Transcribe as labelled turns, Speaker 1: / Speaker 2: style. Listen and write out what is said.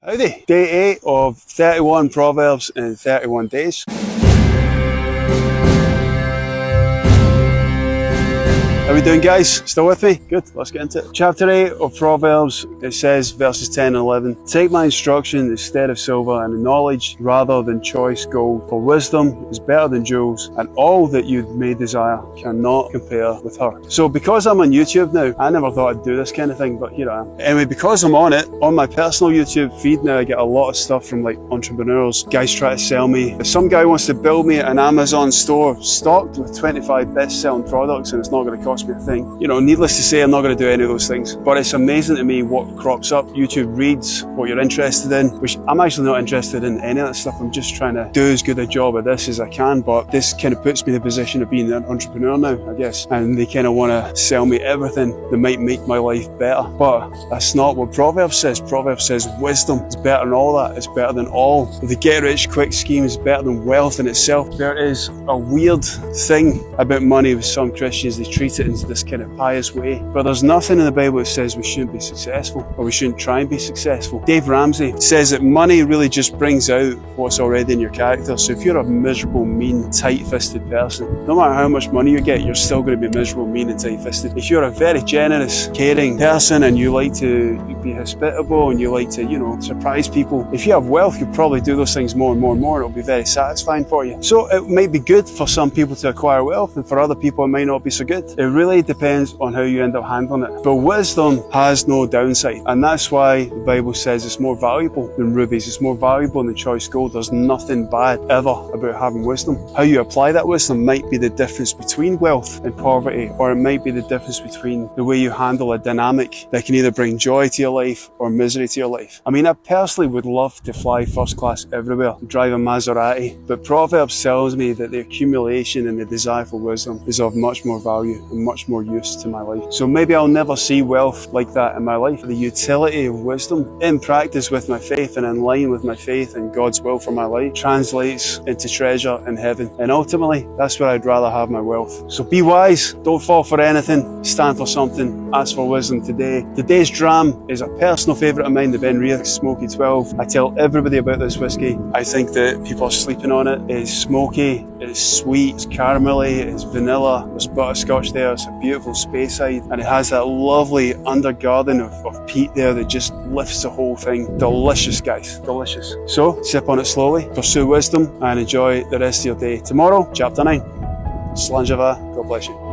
Speaker 1: Howdy! Day 8 of 31 Proverbs in 31 days. How we doing, guys? Still with me? Good, let's get into it. Chapter 8 of Proverbs, it says, verses 10 and 11, "Take my instruction instead of silver, and knowledge rather than choice gold. For wisdom is better than jewels, and all that you may desire cannot compare with her." So because I'm on YouTube now, I never thought I'd do this kind of thing, but here I am. Anyway, because I'm on it, on my personal YouTube feed now, I get a lot of stuff from like entrepreneurs, guys try to sell me. If some guy wants to build me an Amazon store stocked with 25 best-selling products and it's not going to cost me a thing, you know, needless to say, I'm not going to do any of those things. But it's amazing to me what crops up. YouTube reads what you're interested in, which I'm actually not interested in any of that stuff. I'm just trying to do as good a job at this as I can, but this kind of puts me in the position of being an entrepreneur now, I guess. And they kind of want to sell me everything that might make my life better. But that's not what Proverbs says. Proverbs says wisdom is better than all that. It's better than all. The get-rich-quick scheme is better than wealth in itself. There is a weird thing about money with some Christians. They treat it in this kind of pious way. But there's nothing in the Bible that says we shouldn't be successful or we shouldn't try and be successful. Dave Ramsey says that money really just brings out what's already in your character. So if you're a miserable, mean, tight-fisted person, no matter how much money you get, you're still going to be miserable, mean and tight-fisted. If you're a very generous, caring person and you like to be hospitable and you like to, you know, surprise people, if you have wealth, you'll probably do those things more and more and more. It'll be very satisfying for you. So it might be good for some people to acquire wealth, and for other people it might not be so good. It really depends on how you end up handling it. But wisdom has no downside, and that's why the Bible says it's more valuable than rubies. It's more valuable than choice gold. There's nothing bad ever about having wisdom. How you apply that wisdom might be the difference between wealth and poverty, or it might be the difference between the way you handle a dynamic that can either bring joy to your life or misery to your life. I mean, I personally would love to fly first class everywhere, drive a Maserati, but Proverbs tells me that the accumulation and the desire for wisdom is of much more value and much more use to my life. So maybe I'll never see wealth like that in my life. The utility of wisdom in practice with my faith and in line with my faith and God's will for my life translates into treasure in heaven. And ultimately, that's where I'd rather have my wealth. So be wise, don't fall for anything, stand for something, ask for wisdom today. Today's dram is a personal favourite of mine, the Benriach Smoky 12. I tell everybody about this whiskey. I think that people are sleeping on it. It's smoky, it's sweet, it's caramelly, it's vanilla, there's butterscotch there, it's a beautiful Speyside, and it has that lovely undergarden of peat there that just lifts the whole thing. Delicious, guys, delicious. So sip on it slowly, pursue wisdom, and enjoy the rest of your day. Tomorrow, chapter 9. Slainte Mhath. God bless you.